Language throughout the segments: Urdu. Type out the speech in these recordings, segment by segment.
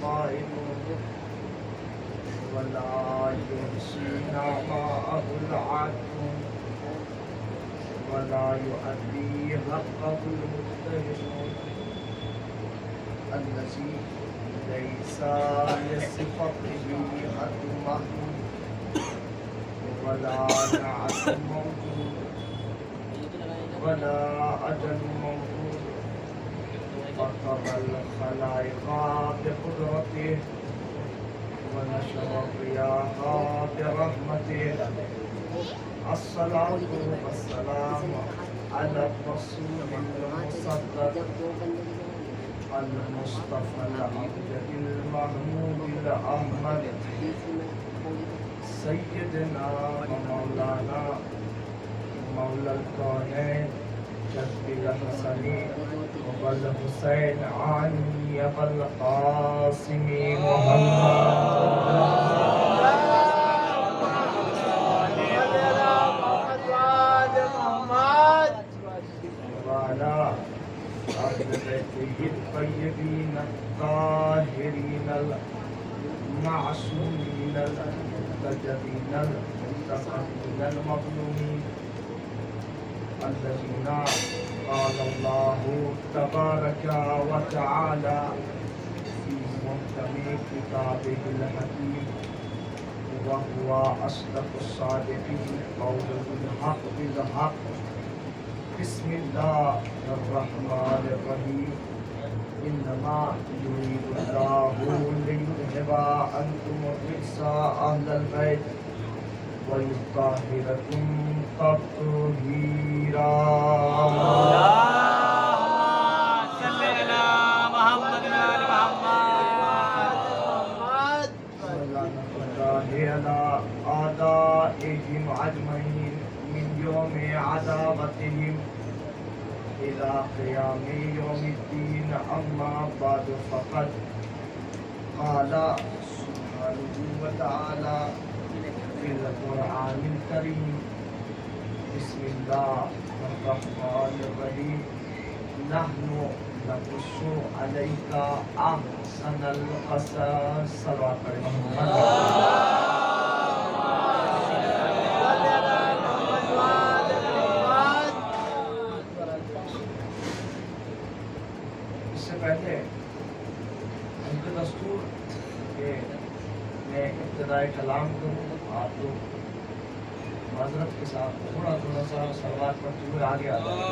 قائم ولا يحصي نعماءه العدل ولا يؤدي حقه المقتدر الذي ليس لصفته حد محدود ولا نعت موجود ولا أجل موجود فطر الخلائق بقدرته ونشر الرياح برحمته الصلاة والسلام على الرسول المصدق المصطفى الأمجد المحمود الأحمد سيدنا ومولانا مولى الكونين جد الحسن والحسين علي والقاسم وعلى أهل بيته الطيبين الطاهرين المعصومين المنتجبين المنتقمين المظلومين الذين قال الله تبارك وتعالى في محكم كتابه الحكيم وهو أصدق الصادقين قوله الحق بالحق بسم الله الرحمن الرحيم إنما يريد الله ليذهب عنكم الرجس أهل البيت ويطهركم تطهيرا صل على محمد وآل محمد على أعدائهم أجمعين من يوم عذابتهم إلى قيام يوم الدين أما بعد فقد قال سبحانه وتعالى في القرآن الكريم بسم الله الرحمن الرحيم نحن نقص عليك أحسن القصص صلوات اس سے پہلے ان کا دستور کہ میں ابتدائی کلام کروں آپ لوگ معذرت کے ساتھ تھوڑا سا صلوات پڑھتے ہوئے آگے آ جائیں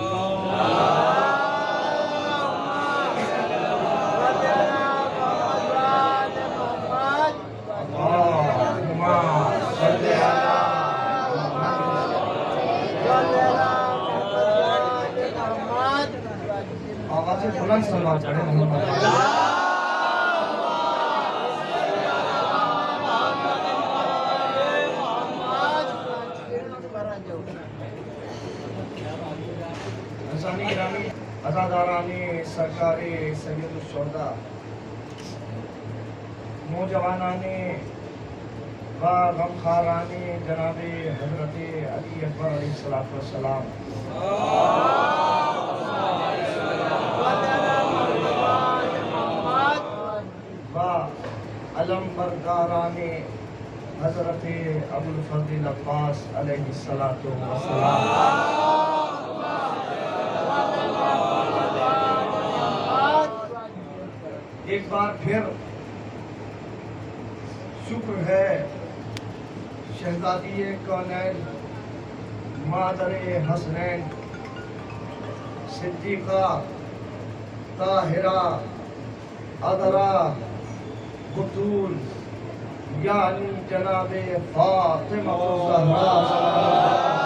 آواز بلند صلوات پڑھیں عزادارانی سرکاری سید الشہداء نوجوانانی و غمخوارانی جناب حضرت علی اکبر علیہ السلام و علم بردارانی حضرت ابو الفضل عباس علیہ السلام ایک بار پھر شکر ہے شہزادی کونین مادر حسنین صدیقہ طاہرہ عذرا بطول یعنی جناب فاطمہ الزہرا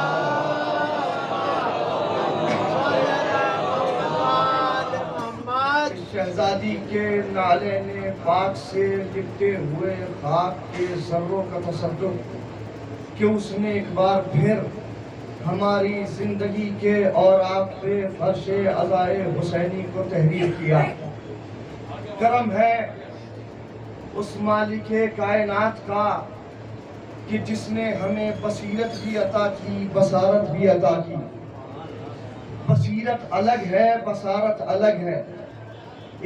شہزادی کے نالے نے پاک سے لپٹے ہوئے خاک کے ذروں کا تصور کہ اس نے ایک بار پھر ہماری زندگی کے اور آپ پہ فرش عزائے حسینی کو تحریر کیا. کرم ہے اس مالک کائنات کا کہ جس نے ہمیں بصیرت بھی عطا کی، بصارت بھی عطا کی. بصیرت الگ ہے، بصارت الگ ہے.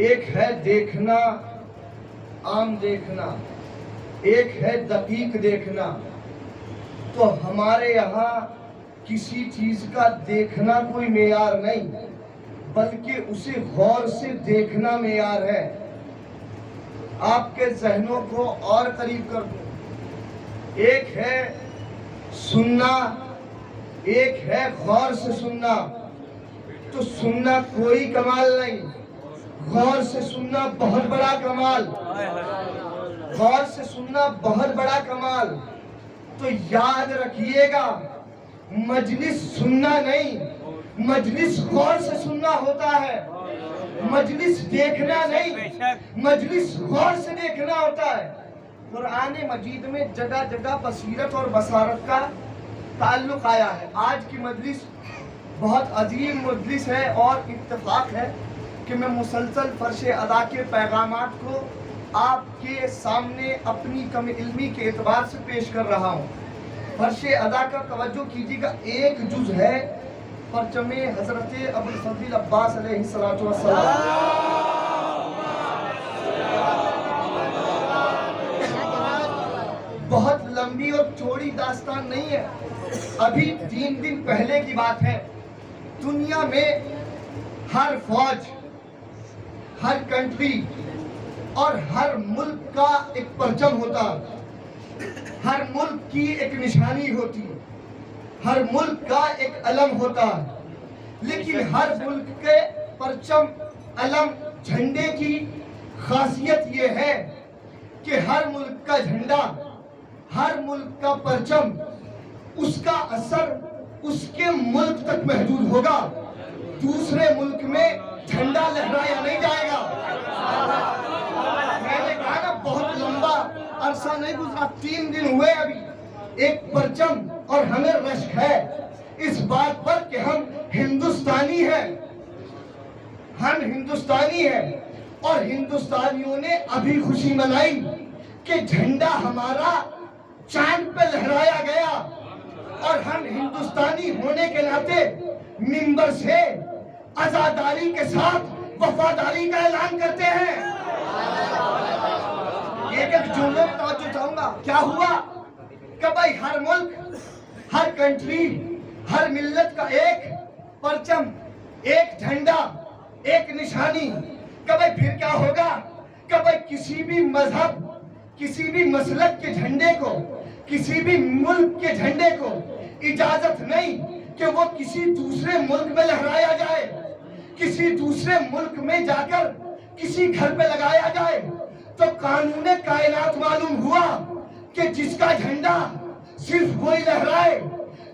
ایک ہے دیکھنا، عام دیکھنا، ایک ہے دقیق دیکھنا. تو ہمارے یہاں کسی چیز کا دیکھنا کوئی معیار نہیں، بلکہ اسے غور سے دیکھنا معیار ہے. آپ کے ذہنوں کو اور قریب کر دوں. ایک ہے سننا، ایک ہے غور سے سننا. تو سننا کوئی کمال نہیں، غور سے سننا بہت بڑا کمال. غور سے سننا بہت بڑا کمال. تو یاد رکھیے گا، مجلس سننا نہیں، مجلس غور سے سننا ہوتا ہے. مجلس دیکھنا نہیں، مجلس غور سے دیکھنا ہوتا ہے. قرآن مجید میں جگہ جگہ بصیرت اور بصارت کا تعلق آیا ہے. آج کی مجلس بہت عظیم مجلس ہے اور اتفاق ہے کہ میں مسلسل فرش ادا کے پیغامات کو آپ کے سامنے اپنی کم علمی کے اعتبار سے پیش کر رہا ہوں. فرش ادا کا توجہ کیجیے گا، ایک جز ہے پرچم حضرت ابوالفضل عباس علیہ السلام. بہت لمبی اور چوڑی داستان نہیں ہے. ابھی 3 دن پہلے کی بات ہے. دنیا میں ہر فوج، ہر کنٹری اور ہر ملک کا ایک پرچم ہوتا ہے، ہر ملک کی ایک نشانی ہوتی ہے، ہر ملک کا ایک علم ہوتا ہے. لیکن ہر ملک کے پرچم، علم، جھنڈے کی خاصیت یہ ہے کہ ہر ملک کا جھنڈا، ہر ملک کا پرچم، اس کا اثر اس کے ملک تک محدود ہوگا. دوسرے ملک میں جھنڈا لہرایا نہیں جائے گا. میں نے کہا نا بہت لمبا عرصہ نہیں گزرا، 3 دن ہوئے ابھی. ایک پرچم اور ہمیں رشک ہے اس بات پر کہ ہم ہندوستانی ہیں، ہم ہندوستانی ہیں. اور ہندوستانیوں نے ابھی خوشی منائی کہ جھنڈا ہمارا چاند پہ لہرایا گیا. اور ہم ہندوستانی ہونے کے ناطے منبر سے عزاداری کے ساتھ وفاداری کا اعلان کرتے ہیں. ایک جملے میں توجہ چاہوں گا. کیا ہوا کہ بھائی ہر ملک، ہر کنٹری، ہر ملت کا ایک پرچم، ایک جھنڈا، ایک نشانی. کہ بھائی پھر کیا ہوگا کہ بھائی کسی بھی مذہب، کسی بھی مسلک کے جھنڈے کو، کسی بھی ملک کے جھنڈے کو اجازت نہیں کہ وہ کسی دوسرے ملک میں لہرایا جائے، کسی دوسرے ملک میں جا کر کسی گھر پہ لگایا جائے. تو قانون کائنات معلوم ہوا کہ جس کا جھنڈا صرف وہی لہرائے،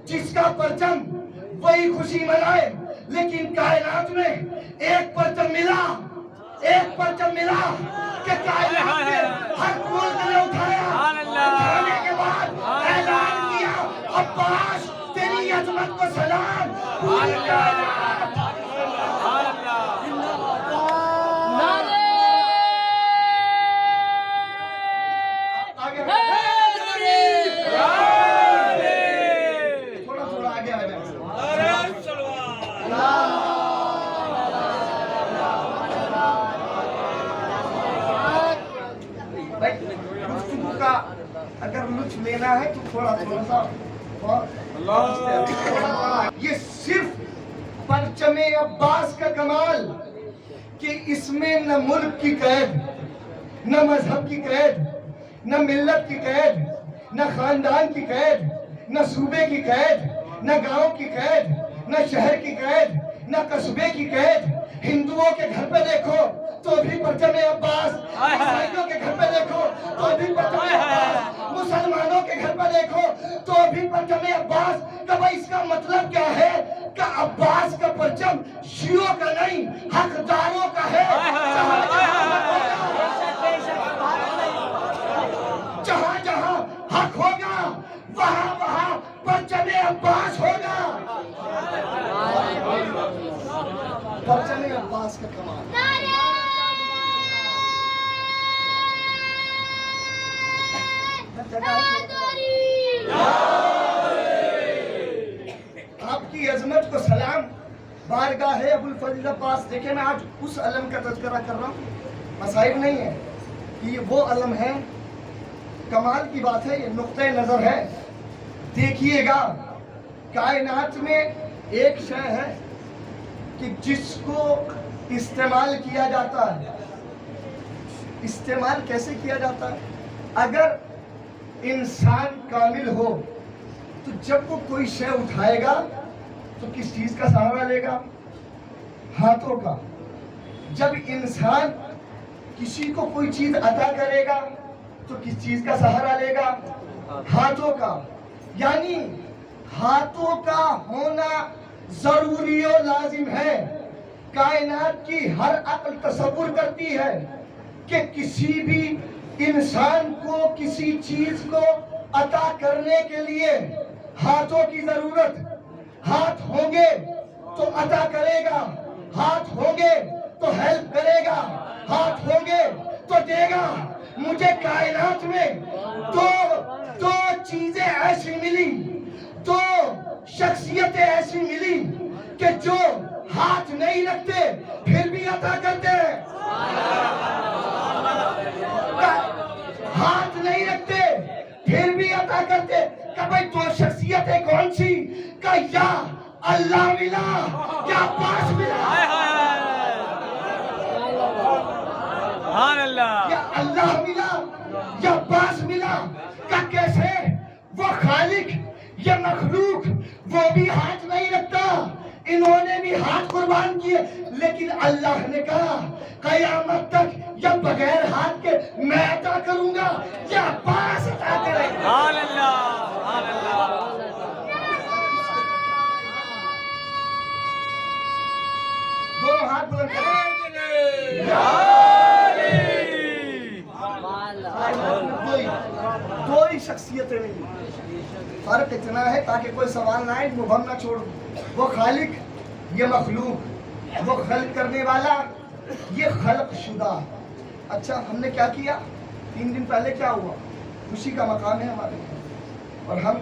جس کا پرچم وہی خوشی منائے. لیکن کائنات میں ایک پرچم ملا، ایک پرچم ملا کہ کائنات میں ہر ملک نے اٹھایا. اٹھانے کے بعد اعلان کیا، عباس تیری عظمت کو سلام. پوری کائنات تھوڑا تھوڑا آگے آ جائیں. گفتگو کا اگر لطف لینا ہے تو تھوڑا تھوڑا سا. یہ صرف پرچم عباس کا کمال کہ اس میں نہ ملک کی قید، نہ مذہب کی قید، نہ ملت کی قید، نہ خاندان کی قید، نہ صوبے کی قید، نہ گاؤں کی قید، نہ شہر کی قید، نہ قصبے کی قید. ہندوؤں کے گھر پہ دیکھو تو بھی پرچم عباس، عیسائیوں کے گھر پہ دیکھو تو بھی پرچم عباس، مسلمانوں کے گھر پہ دیکھو تو بھی پرچم عباس. کہ بھائی اس کا مطلب کیا ہے کہ عباس کا پرچم شیعوں کا نہیں، حقداروں کا ہے. جہاں جہاں حق ہوگا وہاں وہاں پرچم عباس ہوگا. پرچم عباس کا کمال. آپ کی عظمت کو سلام. بارگاہ ابوالفضل عباس. دیکھیں میں آج اس علم کا تذکرہ کر رہا ہوں، مصائب نہیں ہے. کہ یہ وہ علم ہے. کمال کی بات ہے, یہ نقطۂ نظر ہے. دیکھیے گا کائنات میں ایک شے ہے کہ جس کو استعمال کیا جاتا ہے. استعمال کیسے کیا جاتا ہے؟ اگر انسان کامل ہو تو جب وہ کوئی شے اٹھائے گا تو کس چیز کا سہارا لے گا؟ ہاتھوں کا. جب انسان کسی کو کوئی چیز عطا کرے گا تو کس چیز کا سہارا لے گا؟ ہاتھوں کا. یعنی ہاتھوں کا ہونا ضروری و لازم ہے. کائنات کی ہر عقل تصور کرتی ہے کہ کسی بھی انسان کو کسی چیز کو عطا کرنے کے لیے ہاتھوں کی ضرورت. ہاتھ ہوں گے تو عطا کرے گا, ہاتھ ہوں گے تو ہیلپ کرے گا, ہاتھ ہوں گے تو دے گا. مجھے کائنات میں دو چیزیں ایسی ملی, دو شخصیتیں ایسی ملی کہ جو ہاتھ نہیں رکھتے پھر بھی عطا کرتے ہیں. ہاتھ نہیں رکھتے پھر بھی عطا کرتے. کہ بھئی دو شخصیتیں کون سی؟ کہ یا اللہ ملا یا عباس ملا. سبحان اللہ. یا اللہ ملا یا عباس ملا. کہ کیسے؟ وہ خالق یہ مخلوق وہ بھی ہاتھ نہیں رکھتا, انہوں نے بھی ہاتھ قربان کیے, لیکن اللہ نے کہا قیامت تک یا بغیر ہاتھ کے میں عطا کروں گا یا عباس عطا کرے گا. سبحان اللہ. سبحان اللہ. دونوں ہاتھ بلند کریں. دو ہی شخصیتیں نہیں, فرق اتنا ہے تاکہ کوئی سوال نہ آئے, مبہم نہ چھوڑ. وہ خالق یہ مخلوق, وہ خلق کرنے والا یہ خلق شدہ. اچھا ہم نے کیا کیا؟ 3 دن پہلے کیا ہوا؟ خوشی کا مقام ہے ہمارے لیے, اور ہم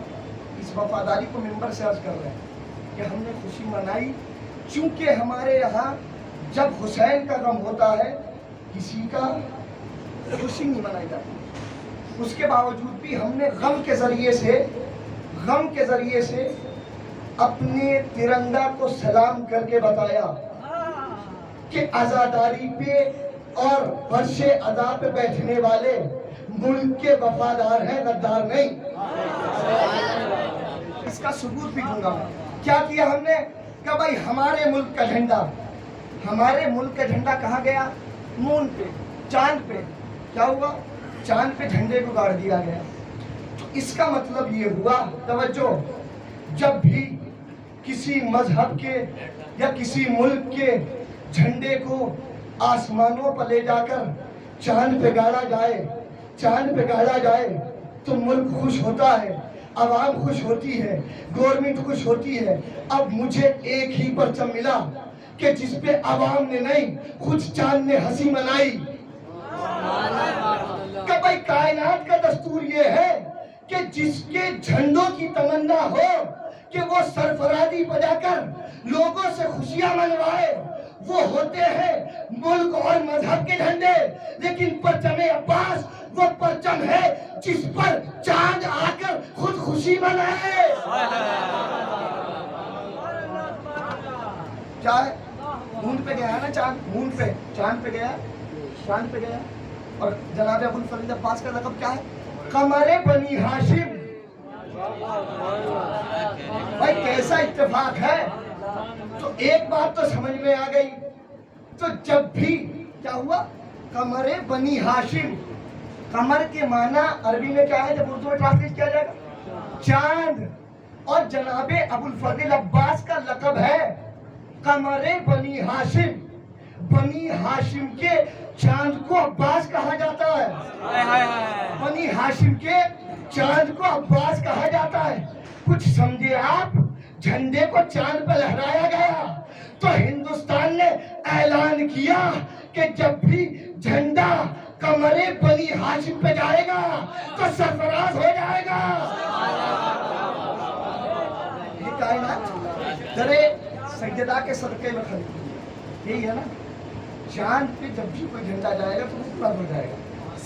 اس وفاداری کو ممبر سے عرض کر رہے ہیں کہ ہم نے خوشی منائی. چونکہ ہمارے یہاں جب حسین کا غم ہوتا ہے کسی کا خوشی نہیں منائی جاتی. اس کے باوجود بھی ہم نے غم کے ذریعے سے اپنے ترنگا کو سلام کر کے بتایا کہ عزاداری پہ اور فرش ادا پہ بیٹھنے والے ملک کے وفادار ہیں, غدار نہیں. اس کا ثبوت بھی دوں گا. کیا کیا ہم نے؟ کہ بھائی ہمارے ملک کا جھنڈا کہاں گیا؟ مون پہ, چاند پہ. کیا ہوا؟ چاند پہ جھنڈے کو گاڑ دیا گیا. تو اس کا مطلب یہ ہوا, توجہ, جب بھی کسی مذہب کے یا کسی ملک کے جھنڈے کو آسمانوں پر لے جا کر چاند پہ گاڑا جائے تو ملک خوش ہوتا ہے, عوام خوش ہوتی ہے, گورنمنٹ خوش ہوتی ہے. اب مجھے ایک ہی پرچم ملا کہ جس پہ عوام نے نہیں خود چاند نے ہنسی منائی. کہ بھائی کائنات کا دستور یہ ہے کہ جس کے جھنڈوں کی تمنا ہو کہ وہ سرفرازی بجا کر لوگوں سے خوشیاں منوائے, وہ ہوتے ہیں ملک اور مذہب کے جھنڈے. لیکن پرچم عباس وہ پرچم ہے جس پر چاند آ کر خود خوشی منائے. کیا ہے؟ مون پہ گیا ہے نا چاند, مون پہ چاند پہ گیا. اور جناب ابو الفضل عباس کا لقب کیا ہے؟ قمر بنی ہاشم. بھائی کیسا اتفاق ہے. تو ایک بات تو سمجھ میں آ گئی. تو جب بھی کیا ہوا؟ قمر بنی ہاشم. قمر کے معنی عربی میں کیا ہے جب اردو میں ٹرانسلیٹ کیا جائے گا؟ چاند. اور جناب ابو الفضل عباس کا لقب ہے قمر بنی ہاشم. بنی ہاشم کے چاند کو عباس کہا جاتا ہے. بنی ہاشم کے چاند کو عباس کہا جاتا ہے. کچھ سمجھے آپ؟ جھنڈے کو چاند پہ لہرایا گیا تو ہندوستان نے اعلان کیا کہ جب بھی جھنڈا قمر بنی ہاشم پہ جائے گا تو سرفراز ہو جائے گا. یہ کائنات درے سیدہ کے صدقے میں خلق. یہی ہے نا, چاند پہ جب بھی کوئی جھنڈا جائے گا تو وہ پورا ہو جائے گا.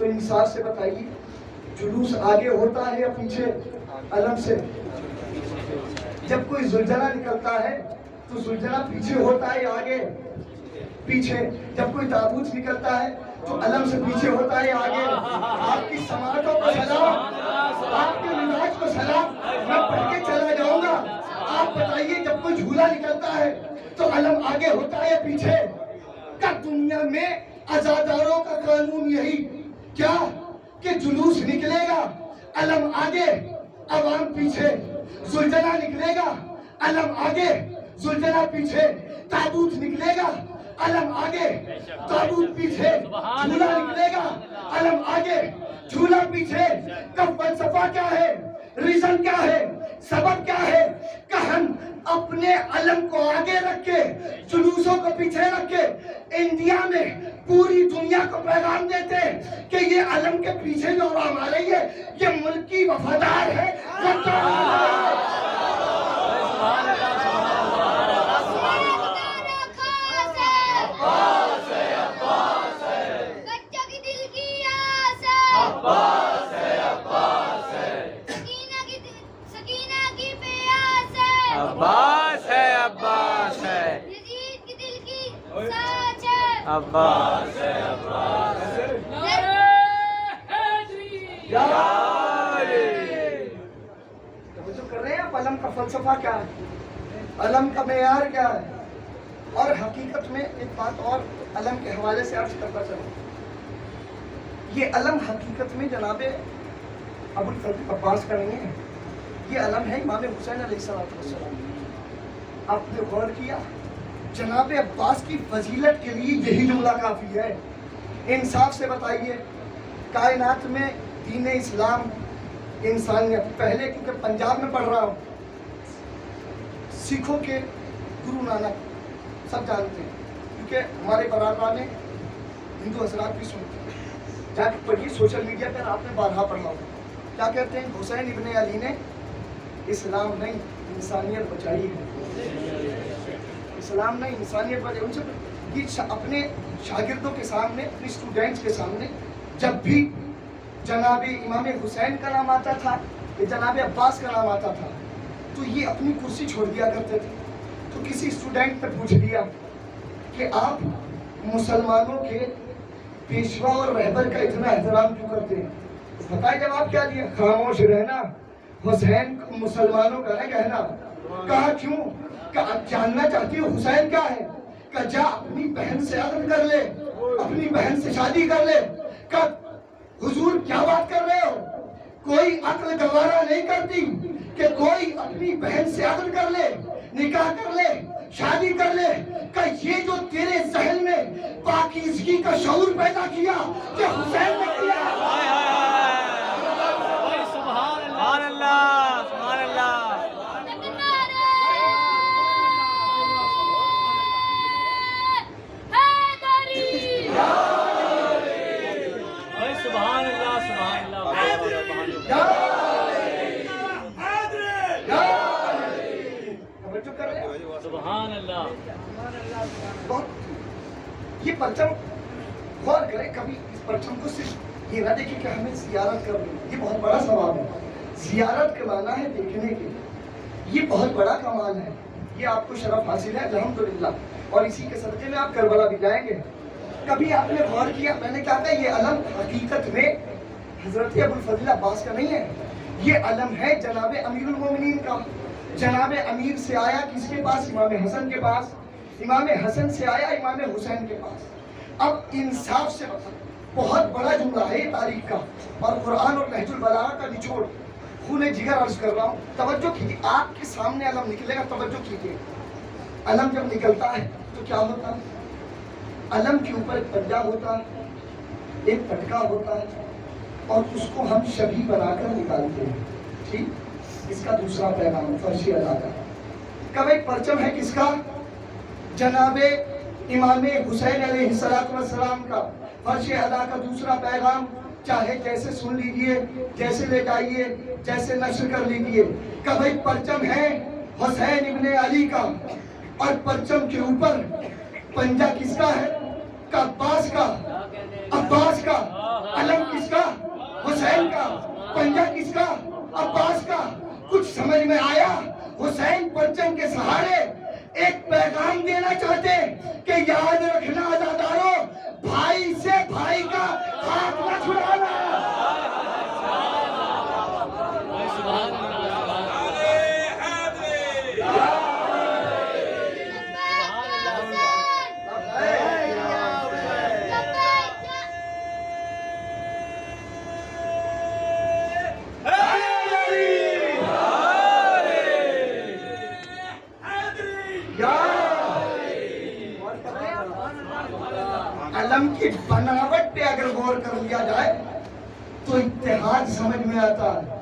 تو انصاف سے بتائیے جلوس آگے ہوتا ہے یا پیچھے علم سے؟ جب کوئی زلزلہ نکلتا ہے تو زلزلہ پیچھے ہوتا ہے یا آگے؟ پیچھے. جب کوئی تابوت نکلتا ہے تو علم سے پیچھے ہوتا ہے یا آگے؟ آپ کی سماعتوں کو سلام، آپ کے مزاج کو سلام. میں پڑھ کے چلا جاؤں گا. آپ بتائیے جب کوئی جھولا نکلتا ہے تو علم آگے ہوتا ہے یا پیچھے؟ کیا دنیا میں عزاداروں کا قانون یہی کیا کہ جلوس نکلے گا علم آگے عوام پیچھے، زلزلہ نکلے گا علم آگے زلزلہ پیچھے، تابوت نکلے گا علم آگے تابوت پیچھے، جھولا نکلے گا علم آگے جھولا پیچھے؟ کا فلسفہ کیا ہے؟ ریزن کیا ہے؟ سبب کیا ہے کہ ہم اپنے علم کو آگے رکھ کے جلوسوں کو پیچھے رکھ کے انڈیا میں پوری دنیا کو پیغام دیتے ہیں کہ یہ علم کے پیچھے جو عوام آ رہی ہے یہ ملک کی وفادار ہے. عباس ہے، عباس ہے، یزید کی دل کی ساچ ہے، عباس ہے، عباس ہے. توجہ کر رہے ہیں آپ؟ علم کا فلسفہ کیا ہے؟ علم کا معیار کیا ہے؟ اور حقیقت میں ایک بات اور علم کے حوالے سے عرض کرتا چلوں. یہ علم حقیقت میں جناب ابو الفضل عباس کا نہیں ہے. یہ علم ہے امام حسین علیہ السلام. آپ نے غور کیا؟ جناب عباس کی فضیلت کے لیے یہی جملہ کافی ہے. انصاف سے بتائیے کائنات میں دین اسلام انسانیت پہلے، کیونکہ پنجاب میں پڑھ رہا ہوں، سکھوں کے گرو نانک سب جانتے ہیں کیونکہ ہمارے برادران ہندو حضرات بھی سنتے ہیں. جا کے پڑھیے سوشل میڈیا پر، آپ نے بارہا پڑھا ہوگا. کیا کہتے ہیں؟ حسین ابن علی نے اسلام نہیں انسانیت بچائی ہے. اسلام نہیں انسانیت بچائی. ان سے یہ اپنے شاگردوں کے سامنے، اپنے اسٹوڈنٹس کے سامنے جب بھی جناب امام حسین کا نام آتا تھا یا جناب عباس کا نام آتا تھا تو یہ اپنی کرسی چھوڑ دیا کرتے تھے. تو کسی اسٹوڈنٹ نے پوچھ لیا کہ آپ مسلمانوں کے پیشوا اور رہبر کا اتنا احترام کیوں کرتے ہیں؟ بتائیں جواب کیا دیا؟ خاموش رہنا، حسین مسلمانوں کا ہے کہنا. کہا کیوں؟ کہ آپ جاننا چاہتی ہو حسین کیا ہے؟ کہ جا اپنی بہن سے عقد کر لے، اپنی بہن سے شادی کر لے. کہ حضور کیا بات کر رہے ہو؟ کوئی عقل گوارا نہیں کرتی کہ کوئی اپنی بہن سے عقد کر لے، نکاح کر لے، شادی کر لے. کہ یہ جو تیرے ذہن میں پاکیزگی کا شعور پیدا کیا کہ حسین نے کیا. سبحان اللہ، سبحان اللہ. سبحان اللہ، سبحان اللہ. سبحان اللہ. یہ پرچم غور کرے کبھی اس پرچم کو، صرف یہ نہ دیکھیں کہ ہمیں زیارت کرنی، یہ بہت بڑا ثواب ہے. زیارت کروانا ہے دیکھنے کے، یہ بہت بڑا کمال ہے. یہ آپ کو شرف حاصل ہے الحمدللہ، اور اسی کے صدقے میں آپ کربلا بھی جائیں گے. کبھی آپ نے غور کیا؟ میں نے کہا تھا یہ علم حقیقت میں حضرت ابو الفضل عباس کا نہیں ہے. یہ علم ہے جناب امیر المومنین کا. جناب امیر سے آیا کس کے پاس؟ امام حسن کے پاس. امام حسن سے آیا امام حسین کے پاس. اب انصاف سے بہت بڑا جملہ ہے یہ تاریخ کا، اور قرآن اور نہج البلاغہ کا نچوڑ خون جگر عرض کر رہا ہوں. توجہ کیجیے، آپ کے سامنے علم نکلے گا، توجہ کیجیے. علم جب نکلتا ہے تو کیا ہوتا ہے؟ علم کے اوپر ایک پنجہ ہوتا ہے، ایک پٹکا ہوتا ہے، اور اس کو ہم شبیہ بنا کر نکالتے ہیں. ٹھیک، اس کا دوسرا پیغام فرش ادا کا. کب ایک پرچم ہے کس کا؟ جناب امام حسین علیہ السلام کا. فرش ادا کا دوسرا پیغام چاہے جیسے سن لیجئے، جیسے لے جائیے، جیسے نشر کر لیجئے. کب ایک پرچم ہے حسین ابن علی کا، اور پرچم کے اوپر پنجہ کس کا ہے؟ عباس کا. عباس کا. علم کس کا؟ حسین کا. پنجہ کس کا؟ عباس کا. کچھ سمجھ میں آیا؟ حسین پرچم کے سہارے ایک پیغام دینا چاہتے کہ یاد رکھنا عزادارو، بھائی سے بھائی کا ہاتھ نہ چھڑانا. سبحان اللہ. علم کی بناوٹ پہ اگر غور کر لیا جائے تو اتحاد سمجھ میں آتا ہے.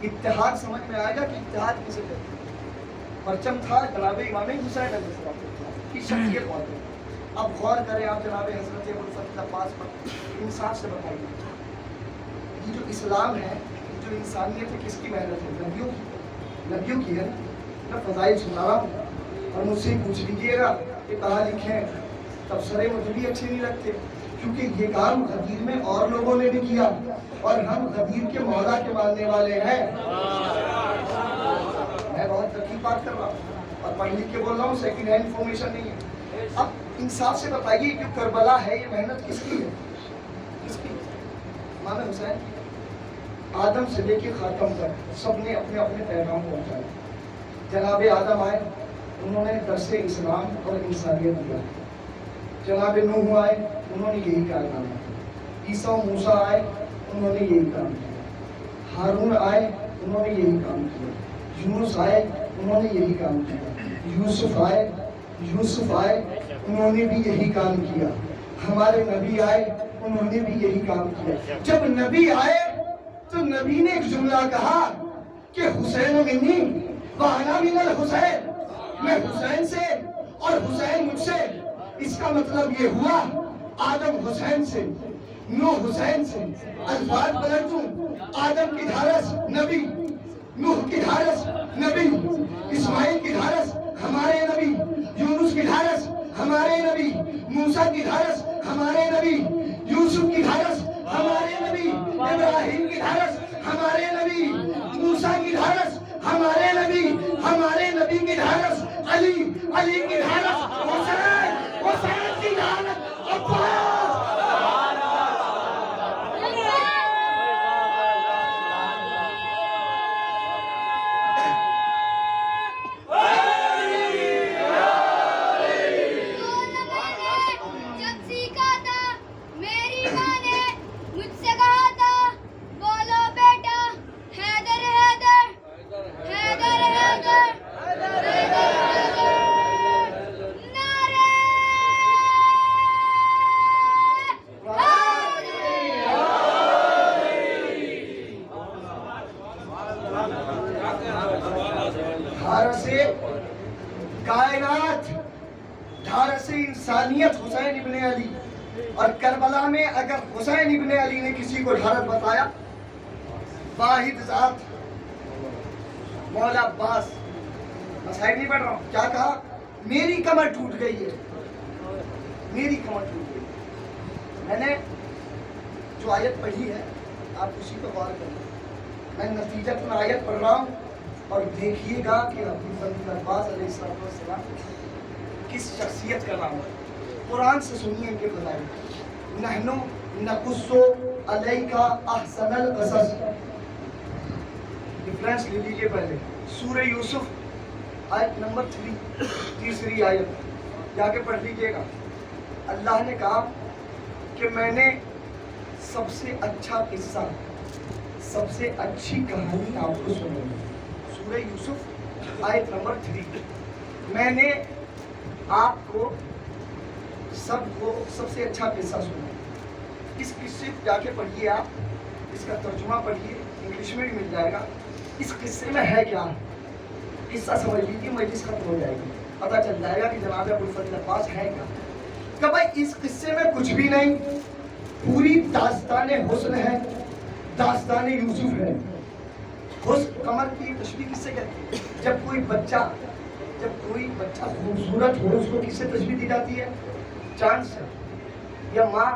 اتحاد سمجھ میں آئے گا کہ اتحاد کسے کہتے ہیں. پرچم تھا جناب امام حسین علیہ السلام کی شخصیت بہت ہے. اب غور کریں آپ جناب حضرت ابوالفتح عباس پر، انصاف سے بتائیے یہ جو اسلام ہے، یہ جو انسانیت ہے، کس کی محنت ہے؟ نبیوں کی ہے. میں فضائل سنا رہا ہوں اور مجھ سے پوچھ لیجیے گا کہ کہاں لکھے ہیں. تبصرے مجھے بھی اچھے نہیں لگتے کیونکہ یہ کام غدیر میں اور لوگوں نے بھی کیا اور ہم غدیر کے مولا کے ماننے والے ہیں. میں بہت ترقی بات کر رہا ہوں اور پڑھ لکھ کے بول رہا ہوں، سیکنڈ ہینڈ انفارمیشن نہیں ہے. اب انصاف سے بتائیے کہ کربلا ہے یہ محنت کس کی ہے؟ کس کی؟ امام حسین. آدم سے لے کے خاتم تک سب نے اپنے اپنے پیغام پہنچائے. جناب آدم آئے، انہوں نے درس اسلام اور انسانیت دیا. جناب نوح آئے، انہوں نے یہی کام کیا. عیسیٰ و موسیٰ آئے، انہوں نے یہی کام کیا. ہارون آئے، انہوں نے یہی کام کیا. یونس آئے، انہوں نے یہی کام کیا. یوسف آئے، انہوں نے بھی یہی کام کیا. ہمارے نبی آئے، انہوں نے بھی یہی کام کیا. جب نبی آئے تو نبی نے ایک جملہ کہا کہ حسین منی وانا من الحسین، میں حسین سے اور حسین مجھ سے. اس کا مطلب یہ ہوا آدم حسین سے، نوح حسین سے. الفاظ بدلتوں، آدم کی دھارس نبی، نوح کی دھارس نبی، اسماعیل کی دھارس ہمارے نبی، یونس کی دھارس ہمارے نبی، موسیٰ کی دھارس ہمارے نبی، یوسف کی دھارس ہمارے نبی، ابراہیم کی دھارس ہمارے نبی، موسیٰ کی دھارس ہمارے نبی، ہمارے نبی کی دھارس علی، علی کی دھارس حسین، حسین کی دھارس عباس. کائنات، دھارس انسانیت حسین ابن علی. اور کربلا میں اگر حسین ابن علی نے کسی کو دھارت بتایا، واحد ذات مولا عباس، مسائل نہیں پڑھ رہا ہوں، کیا کہا؟ میری کمر ٹوٹ گئی ہے، میری کمر ٹوٹ گئی. میں نے جو آیت پڑھی ہے آپ اسی پہ غور کریں. میں نتیجت میں آیت پڑھ رہا ہوں اور دیکھیے گا کہ ابوالفتح عباس علیہ السلام کس شخصیت کا نام ہے. قرآن سے سنیے ان کے فضائل. نحن نقص علیک احسن القصص. ریفرنس لے لیجیے پہلے سورہ یوسف آیت نمبر 3، تیسری آیت جا کے پڑھ لیجیے گا. اللہ نے کہا کہ میں نے سب سے اچھا قصہ، سب سے اچھی کہانی آپ کو سنائی. سورہ یوسف آیت نمبر 3. میں نے آپ کو سب سے اچھا قصہ سنا. اس قصے کو جا کے پڑھیے آپ، اس کا ترجمہ پڑھیے، انگلش میں بھی مل جائے گا. اس قصے میں ہے کیا؟ قصہ سمجھ لیجیے، مجلس ختم ہو جائے گی، پتہ چل جائے گا کہ جناب ابوالفتح عباس ہے کیا. کہ بھائی اس قصے میں کچھ بھی نہیں، پوری داستان حسن ہے، داستان یوسف ہے. حسن کمر کی تشبیہ کس سے کہتے ہیں؟ جب کوئی بچہ خوبصورت ہو، اس کو کس سے تشبیہ دی جاتی ہے؟ چاند سے. یا ماں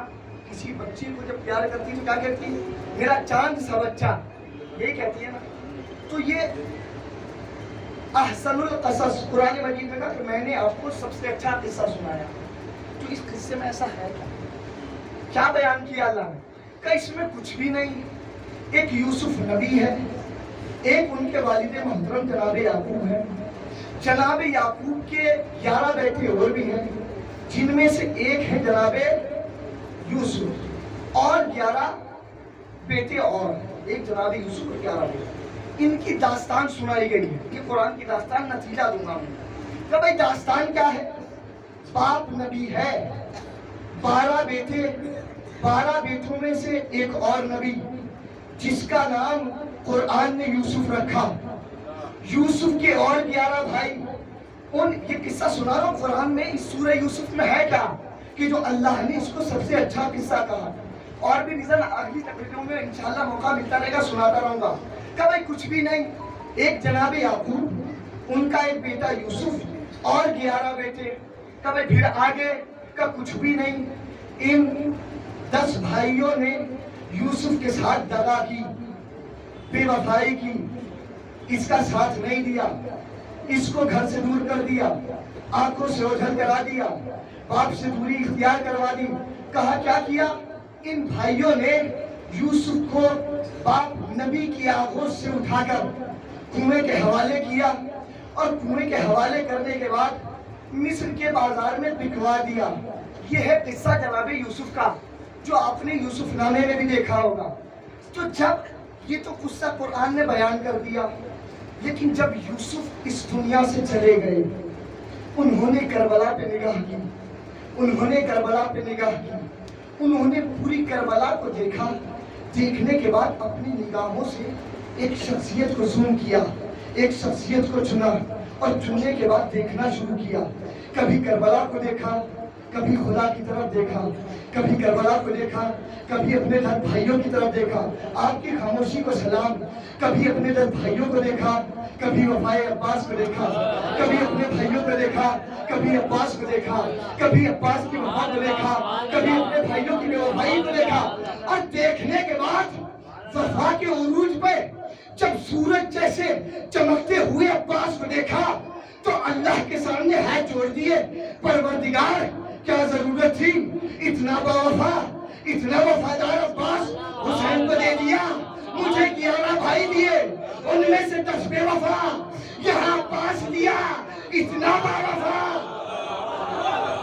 کسی بچی کو جب پیار کرتی تو کیا کہتی ہے؟ میرا چاند سا بچہ، یہ کہتی ہے نا. تو یہ احسن القصص قرآن مجید میں کہا کہ میں نے آپ کو سب سے اچھا قصہ سنایا. تو اس قصے میں ایسا ہے کیا بیان کیا اللہ نے؟ کہ اس میں کچھ بھی نہیں. ایک یوسف نبی ہے، ایک ان کے والد محترم جناب یعقوب ہے. جناب یعقوب کے 11 بیٹے اور بھی ہیں، جن میں سے ایک ہے جناب یوسف، اور 11 بیٹے اور ہیں. ایک جناب یوسف اور 11 بیٹے. ان کی داستان سنائی گئی ہے. یہ قرآن کی داستان نتیجہ دوں گا کہ بھائی داستان کیا ہے. باپ نبی ہے، 12 بیٹے، 12 بیٹوں میں سے ایک اور نبی جس کا نام قرآن نے یوسف رکھا. یوسف کے اور 11 بھائی. یہ قصہ سنا رہا ہوں قرآن میں. اس سورہ یوسف میں ہے کیا کہ جو اللہ نے اس کو سب سے اچھا قصہ کہا. اور بھی ریزن اگلی تقریروں میں انشاءاللہ موقع ملتا رہے گا، سناتا رہوں گا. کہ بھائی کچھ بھی نہیں. ایک جناب یعقوب، ان کا ایک بیٹا یوسف اور 11 بیٹے. کہ بھائی پھر آگے کا کچھ بھی نہیں. ان 10 بھائیوں نے یوسف کے ساتھ دغا کی، بے وفائی کی، اس کا ساتھ نہیں دیا، اس کو گھر سے دور کر دیا، آنکھوں سے اوجھل کرا دیا، باپ سے دوری اختیار کروا دی. کہا کیا کیا؟ ان بھائیوں نے یوسف کو باپ نبی کی آغوش سے اٹھا کر کنویں کے حوالے کیا، اور کنویں کے حوالے کرنے کے بعد مصر کے بازار میں بکوا دیا. یہ ہے قصہ جناب یوسف کا، جو آپ نے یوسف نامے میں بھی دیکھا ہوگا. تو جب یہ تو قصہ قرآن نے بیان کر دیا، لیکن جب یوسف اس دنیا سے چلے گئے، انہوں نے کربلا پہ نگاہ کی، انہوں نے کربلا پہ نگاہ کی، انہوں نے پوری کربلا کو دیکھا. دیکھنے کے بعد اپنی نگاہوں سے ایک شخصیت کو زوم کیا، ایک شخصیت کو چنا، اور چننے کے بعد دیکھنا شروع کیا. کبھی کربلا کو دیکھا، کبھی خدا کی طرف دیکھا، کبھی کربلا کو دیکھا، کبھی اپنے 10 بھائیوں کی طرف دیکھا. آپ کی خاموشی کو سلام. کبھی اپنے 10 بھائیوں کو دیکھا، کبھی وفائے عباس کو دیکھا، کبھی اپنے بھائیوں کو دیکھا، کبھی عباس کو دیکھا، کبھی عباس کی وفا کو دیکھا، کبھی اپنے بھائیوں کی بے وفائی کو دیکھا. اور دیکھنے کے بعد وفا کے عروج پہ جب سورج جیسے چمکتے ہوئے عباس کو دیکھا تو اللہ کے سامنے ہاتھ جوڑ دیے، پروردگار کیا ضرورت تھی اتنا با وفا، اتنا وفادار عباس حسین کو دے دیا. مجھے 11 بھائی دیے، ان میں سے 10 بے وفا، یہاں عباس دیا. اتنا با وفا،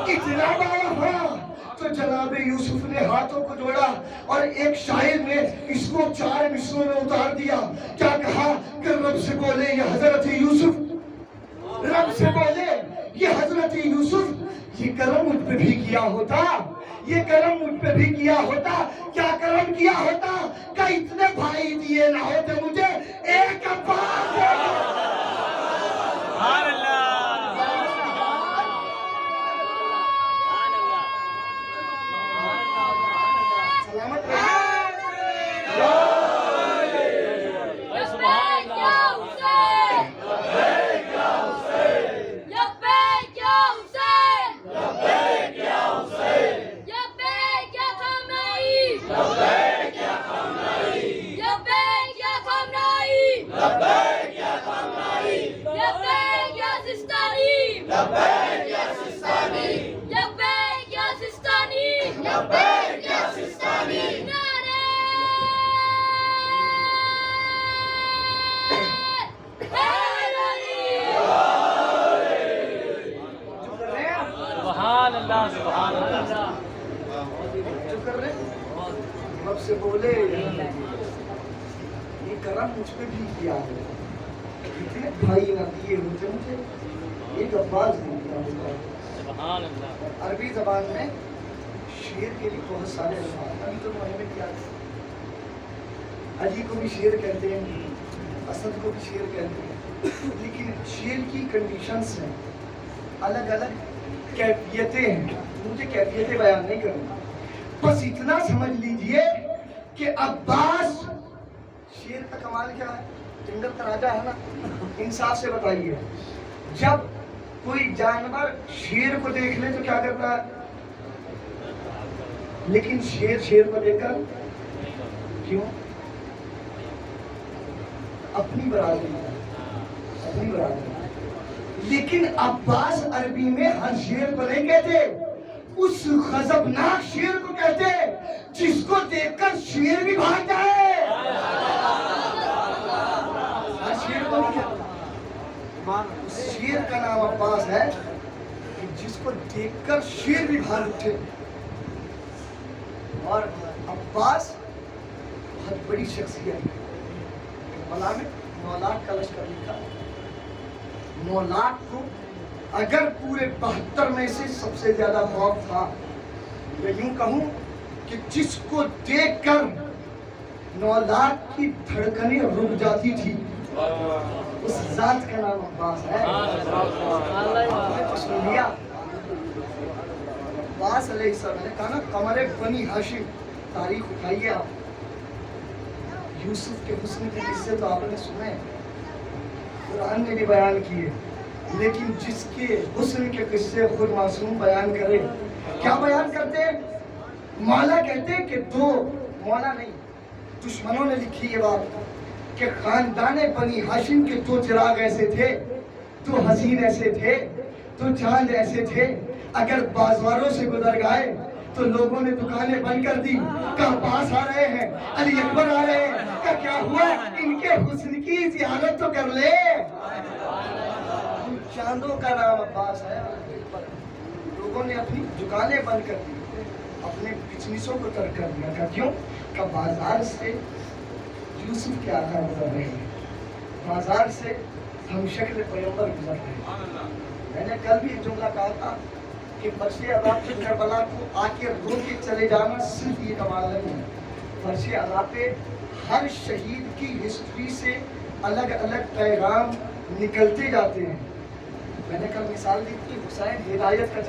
اتنا با وفا. تو جناب یوسف نے ہاتھوں کو جوڑا اور ایک شاعر نے اس کو 4 مصروں میں اتار دیا. کیا کہا کہ رب سے بولے یہ حضرت یوسف، رب سے بولے یہ حضرت یوسف، یہ کرم مجھ پہ بھی کیا ہوتا، یہ کرم مجھ پہ بھی کیا ہوتا. کیا کرم کیا ہوتا کہ اتنے بھائی دیے نہ ہوتے مجھے، ایک عباس دے دو. رب سے بولے یہ کرم مجھ پہ بھی کیا ہے، اتنے بھائی نہ دیے ہوتے مجھے، ایک عباس دے دیا ہوتا. عربی زبان میں شیر کے لیے بہت سارے الفاظ، ابھی تو میں نے کیا علی کو بھی شیر کہتے ہیں، اسد کو بھی شیر کہتے ہیں، لیکن شیر کی کنڈیشنز ہیں، الگ الگ کیفیتیں ہیں. مجھے کیفیتیں بیان نہیں کرنا، بس اتنا سمجھ لیجئے کہ عباس شیر کا کمال کیا ہے؟ جنگل کا راجہ ہے نا. انصاف سے بتائیے، جب کوئی جانور شیر کو دیکھ لے تو کیا کرتا ہے؟ لیکن شیر کو لے کر کیوں؟ اپنی برادری لیکن عباس عربی میں ہر شیر کو نہیں کہتے، اس غضبناک شیر کو کہتے جس کو دیکھ کر شیر بھی بھاگ جائے۔ ہر شیر کو نہیں کہتے، اس شیر کا نام عباس ہے کہ جس کو دیکھ کر شیر بھی بھاگ اٹھے۔ اور عباس بہت بڑی شخصیت ہے۔ کربلا میں 9 لاکھ کا لشکر لکھا، 9 لاکھ کو اگر پورے 72 میں سے سب سے زیادہ خوف تھا، میں یوں کہوں کہ جس کو دیکھ کر 9 لاکھ کی دھڑکنیں رک جاتی تھی، اس ذات کا نام عباس ہے۔ آپ نے تو سن لیا عباس علیہ السلام نے کہا نا قمر بنی ہاشم، تاریخ اٹھائیے آپ، یوسف کے حسن کے قصے تو آپ نے سنے، قرآن نے بھی بیان کیے، لیکن جس کے حسن کے قصے خود معصوم بیان کرے، کیا بیان کرتے؟ مولا کہتے کہ دو، مولا نہیں دشمنوں نے لکھی یہ بات کہ خاندان بنی ہاشم کے 2 چراغ ایسے تھے، 2 حسین ایسے تھے، 2 چاند ایسے تھے، اگر بازاروں سے گزر گئے تو لوگوں نے دکانیں بند کر دی، کہا عباس آ رہے ہیں، علی اکبر آ رہے ہیں، کہا کیا ہوا؟ ان کے حسن کی زیارت تو کر لے۔ ان چاندوں کا نام عباس ہے۔ لوگوں نے اپنی دکانیں بند کر دی، اپنے بزنسوں کو ترک کر دیا، کہا کیوں؟ کہ بازار سے یوسف کے آقا گزر رہے ہیں، بازار سے ہم شکل پیغمبر گزر رہے ہیں۔ میں نے کل بھی ایک جملہ کہا تھا کہ فرش عذاب پہ کربلا کو آ کے رو کے چلے جانا صرف یہ کمال نہیں ہے، فرش عذاب پہ ہر شہید کی ہسٹری سے الگ الگ پیغام نکلتے جاتے ہیں۔ میں نے کل مثال دی تھی حسین ہدایت کا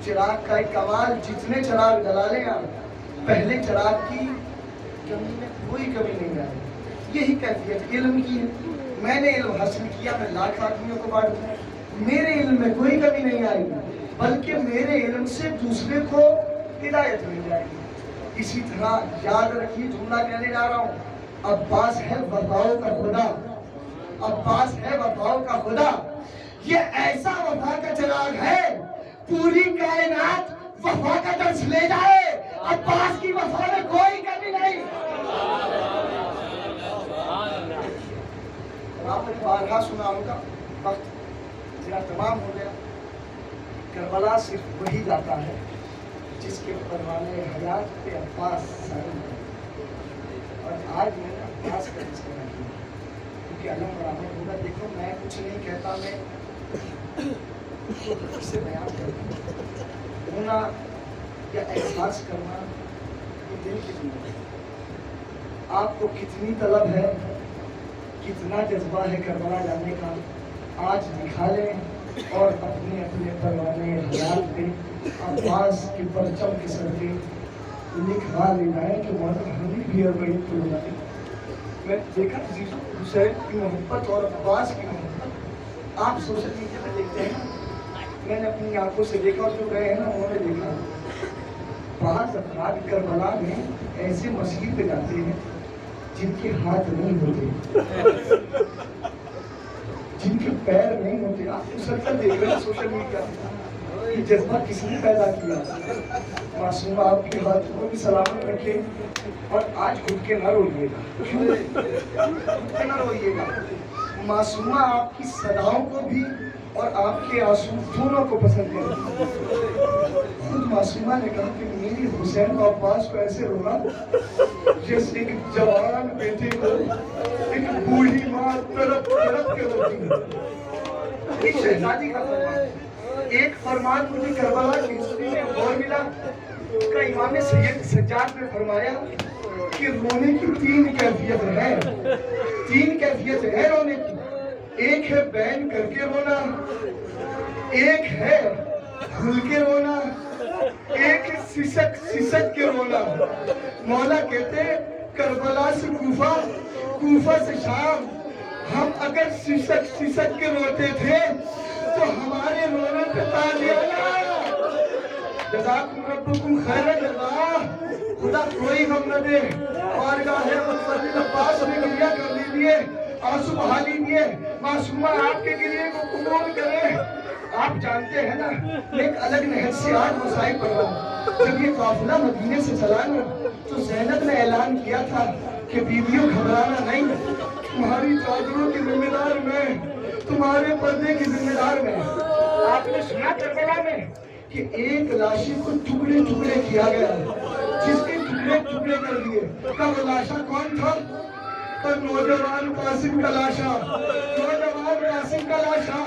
چراغ کا ایک کمال، جتنے چراغ جلا لیں آپ، پہلے چراغ کی کمی میں کوئی کمی نہیں آئی۔ یہی کیفیت علم کی ہے۔ میں نے علم حاصل کیا، میں لاکھ آدمیوں کو بانٹ دوں، میرے علم میں کوئی کمی نہیں آئی، بلکہ میرے علم سے دوسرے کو ہدایت مل جائے گی۔ اسی طرح یاد رکھیے جملہ کہنے جا رہا ہوں، عباس ہے وفاؤں کا خدا، عباس ہے وفاؤں کا خدا۔ یہ ایسا وفا کا چراغ ہے، پوری کائنات وفا کا درس لے جائے، عباس کی وفا میں کوئی کمی نہیں۔ آپ نے بارہا سنا ہوگا، وقت ذرا تمام ہو گیا۔ کربلا صرف وہی جاتا ہے جس کے پروانے حیات پہ عباس ساری ہے۔ اور آج میں نے عباس کا تذکرہ کیا کیونکہ علم برآمد ہوگا۔ دیکھو میں کچھ نہیں کہتا، میں اسے بیان کرتا ہوں۔ ہونا یا احساس کرنا یہ دل کی ذمہ ہے۔ آپ کو کتنی طلب ہے، کتنا جذبہ ہے کربلا جانے کا، آج دکھا لیں اور اپنے اپنے پروانے حیات پہ عباس کے پرچم کے سر پہ لکھوا لے جائیں کہ مولانا ہمیں بھی بڑی پروانے۔ میں دیکھا حسین کی محبت اور عباس کی محبت آپ سوشل میڈیا پہ دیکھتے ہیں، میں نے اپنی آنکھوں سے دیکھا، اور جو گئے ہیں نا انہوں نے دیکھا۔ بعض افراد کربلا میں ایسے مسجد پہ جاتے ہیں جن کے ہاتھ نہیں ہوتے، جن کے پیر نہیں ہوتے۔ آپ مسلسل دیکھ رہے ہیں سوشل میڈیا، یہ جذبہ کس نے پیدا کیا؟ معصوم آپ کے ہاتھ کو بھی سلامت رکھے، اور آج گھٹ کے نہ روئیے گا، گھٹ کے نہ روئیے گا۔ معصومہ آپ کی صداؤں کو بھی اور آپ کے آنسو دونوں کو پسند کرتی۔ خود معصومہ نے کہا کہ میری حسین و عباس کو ایسے رونا جیسے ایک جوان بیٹے کو ایک بوڑھی ماں تڑپ تڑپ کے روتی ہے۔ ایک شہزادی کا فرمان، ایک فرمان مجھے کربلا کی ہسٹری میں اور ملا کا امام سید سجاد نے فرمایا کہ رونے کی 3 کیفیت ہے، 3 کیفیت ہے رونے کی۔ ایک ہے بین کر کے رونا، ایک ہے کھل کے رونا، ایک ہے سسک سسک کے رونا۔ مولا کہتے کربلا سے کوفہ، کوفہ سے شام، ہم اگر سسک سسک کے روتے تھے تو ہمارے رونے پہ تالیاں جزاکم ربکم خیر جزا. خدا کوئی غم نہ دے. بارگاہ متفضل عباس نے گریہ کر لیجیے, آنسو بہا لیجیے, معصومہ آپ کے گریے کو قبول کرے. آپ جانتے ہیں نا, ایک الگ نہر سے آج مسائل پڑھ رہا. جب یہ قافلہ مدینے سے چلا نا تو زینب نے اعلان کیا تھا کہ بیویوں گھبرانا نہیں, تمہاری چادروں کی ذمہ دار میں, تمہارے پردے کی ذمہ دار میں. آپ نے سنا کربلا میں کہ ایک لاشی کو ٹکڑے ٹکڑے کیا گیا, جس کے ٹکڑے ٹکڑے کر دیے. کا وہ لاشا کون تھا؟ پر نوجوان قاسم کا لاشا, نوجوان قاسم کا لاشا,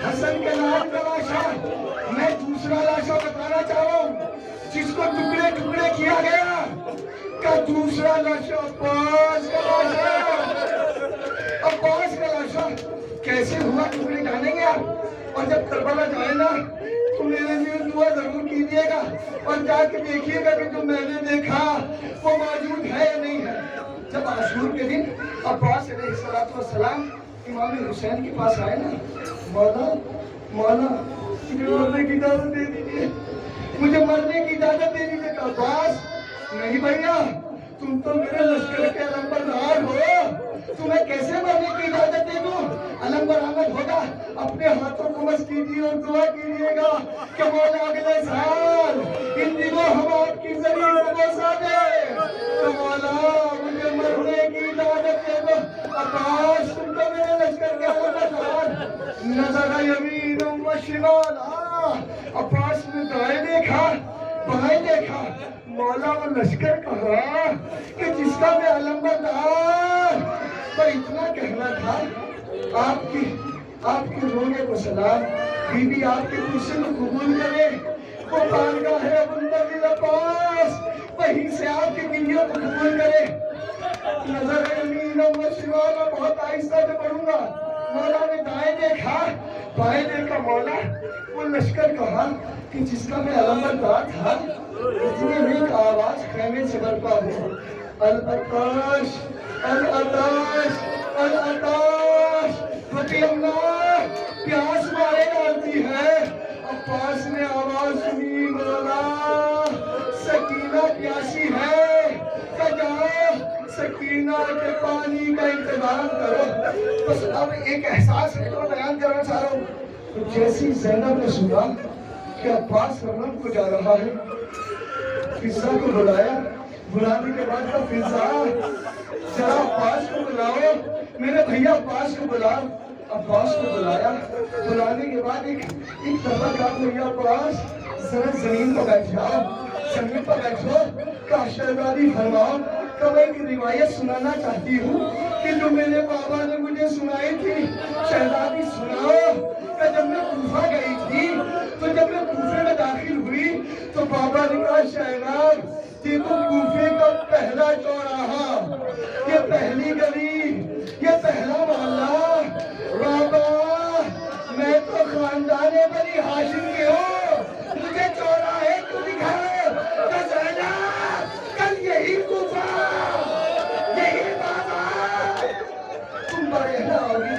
حسن کے نام کا لاشا. میں دوسرا لاشا بتانا چاہ رہا ہوں جس کو ٹکڑے ٹکڑے کیا گیا. کا دوسرا لاشا عباس کا لاشا, عباس کا لاشا. کیسے ہوا ٹکڑے جانیں گے آپ. اور جب کربلا جائے نا تو میرے لیے دعا ضرور کیجیے گا, اور جا کے دیکھیے گا کہ جو میں نے دیکھا وہ موجود ہے یا نہیں ہے. جب عاشور کے دن عباس علیہ السلام امام حسین کے پاس آئے نا, مولا مولا مجھے مرنے کی اجازت دے دیجیے, مجھے مرنے کی اجازت دے دیجیے. کہ عباس نہیں بھیا, تم تو میرے لشکر کے علمبردار ہو, تمہیں کیسے مرنے کی اجازت دے دوں. علمبر آمد ہوگا, اپنے ہاتھوں کو مس کیجیے اور دعا کیجیے گا کہ مولا اگلے سال ان دنوں ہم آپ کی زمین کو بسا دے. تو مولا مجھے مرنے کی اجازت دے دو. عباس تم تو میرے لشکر کے علمبردار. نظر یمین و شمال, عباس نے دائیں دیکھا بائیں دیکھا, مولا وہ لشکر کہا کہ جس کا میں علمبردار. پر اتنا کہنا تھا, آپ کی رونے کو سلام, بی بی آپ کے غصے کو قبول کرے. وہ بارگاہ ہے ابوالفضل عباس, وہیں سے آپ کی بیویوں کو قبول کرے. نظر یمین و شمال, میں بہت آہستہ سے پڑھوں گا. مولا نے دائیں دیکھا بائیں دیکھا, مولا وہ لشکر کہا کہ جس کا میں علمبردار تھا. اتنے میں ایک آواز خیمے سے برپا ہو, العطاش العطاش العطاش, فتح اللہ پیاس مارے ڈالتی ہے. عباس نے آواز سنی, مولا سکینہ پیاسی ہے, جاؤ سکینہ کے پانی کا انتظام کرو. بس اب ایک احساس ہے جو بیان کرنا چاہ رہا ہوں. جیسی زینب نے سنا کہ عباس رمن کو جا رہا ہے, فضا کو بلایا. بلانے کے بعد کا فضا ذرا عباس کو بلاؤ, میرے بھیا عباس کو بلاؤ. عباس کو بلایا. بلانے کے بعد ایک دفعہ کہا, بھیا عباس ذرا زمین پر بیٹھ جاؤ, زمین پر بیٹھو. کہ شہزادی فرماؤ, کہ میں ایک روایت سنانا چاہتی ہوں کہ جو میرے بابا نے مجھے سنائی تھی. شہزادی سناؤ کہ جب میں کوفہ گئی تھی تو جب میں کوفے میں داخل ہوئی تو بابا نے کہا, شہزاد دیکھو کوفے کا پہلا چوراہا, یہ پہلی گلی, یہ پہلا محلہ. بابا میں تو خاندان بنی ہاشم کے ہوں, مجھے چوراہے کیوں دکھائے. تو زینب کل یہی کوفہ, یہی بابا, تم بڑے ہوگی.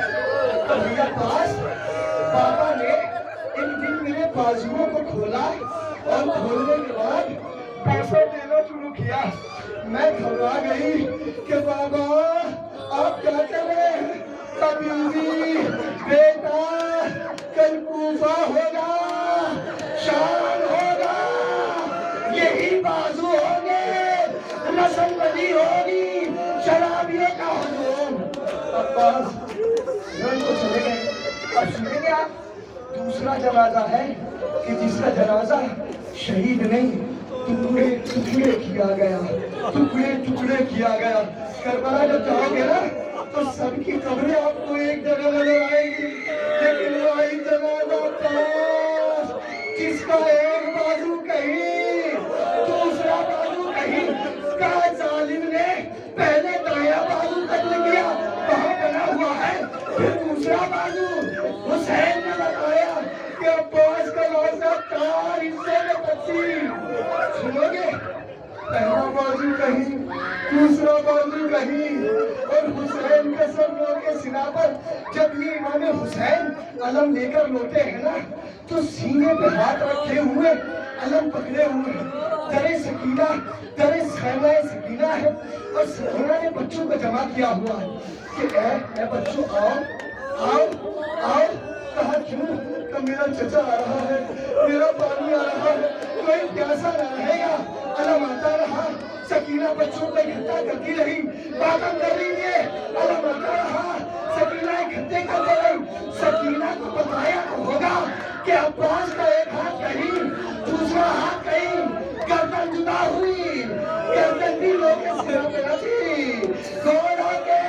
بھیا پاس بابا نے ایک دن میرے بازوؤں کو کھولا, اور کھولنے کے بعد پیسہ دینا شروع کیا. میں گھبرا گئی کہ بابا آپ کیا کر رہے ہیں. کبھی بیٹا کل کوفہ ہوگا, شام ہوگا, یہی بازو ہوں گے, نسل بندی ہوگی, شرابیوں کا ہجوم. عباس گھر کو چلے گئے. اب سنیں گے آپ, دوسرا جنازہ ہے کہ جس کا جنازہ شہید نہیں, ٹکڑے ٹکڑے کیا گیا, ٹکڑے ٹکڑے کیا گیا. کربلا جب جاؤ گے نا تو سب کی قبریں آپ کو ایک جگہ نظر آئے گی, لیکن وہی جنازہ عباس جس کا ایک بازو کہیں دوسرا بازو کہیں. کہا ظالم نے پہلے دایاں بازو قتل کیا, وہاں بنا ہوا ہے, پھر دوسرا بازو. حسین نے بتایا کہ عباس کا لاشا 4 حصے میں تقسیم. سنو گے, پہلا بازو کہیں دوسرا بازو کہیں. اور حسین کے سر کے سنا پر جب یہ امام حسین علم لے کر لوٹے ہیں نا تو سینے پہ ہاتھ رکھے ہوئے علم پکڑے ہوئے ہیں. درِ سکینہ درِ خیمہ سکینہ ہے اور سکینہ نے بچوں کو جمع کیا ہوا ہے کہ اے بچوں آؤ. کہا کیوں؟ کہ میرا چچا آ رہا ہے, میرا پانی آ رہا ہے, کوئی پیاسا نہ رہے گا. علم آتا رہا, سکینہ بچوں کو اکٹھا کرتی رہی, باتیں کر رہی ہے. علم آتا رہا, سکینہ اکٹھے کرتے رہی. سکینہ کو بتایا تو ہوگا کہ عباس کا ایک ہاتھ کہیں, دوسرا ہاتھ کہیں, گردن جدا ہوئی, گردن بھی لوگ کے سروں پہ نہ تھی, گھوڑوں کے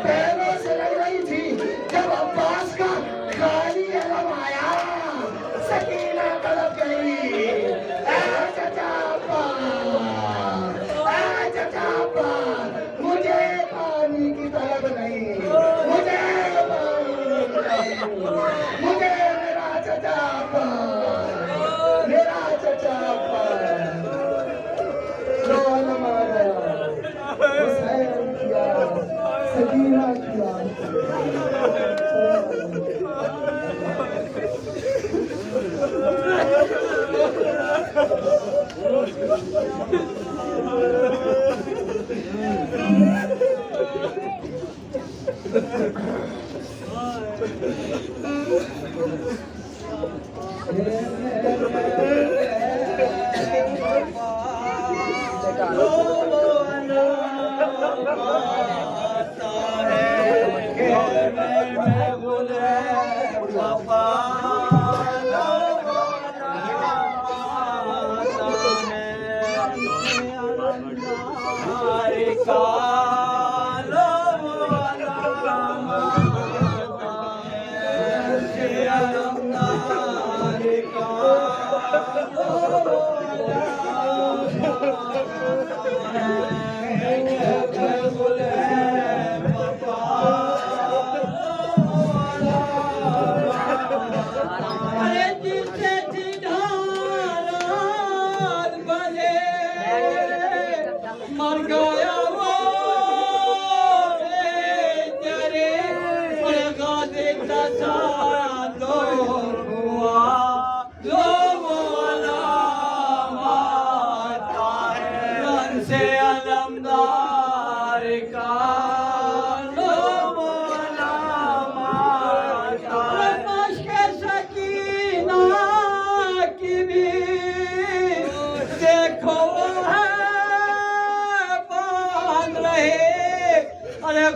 پیروں سے لگ رہی تھی. جب عباس کا خالی علم آیا, سکینہ طلب گئی, اے چچا عباس, اے چچا عباس, مجھے پانی کی طلب نہیں, مجھے پانی کی طلب نہیں, مجھے میرا چچا عباس, میرا چچا عباس. جو علم آ گیا, حسین کیا, سکینہ کیا.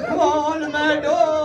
خون میں ڈو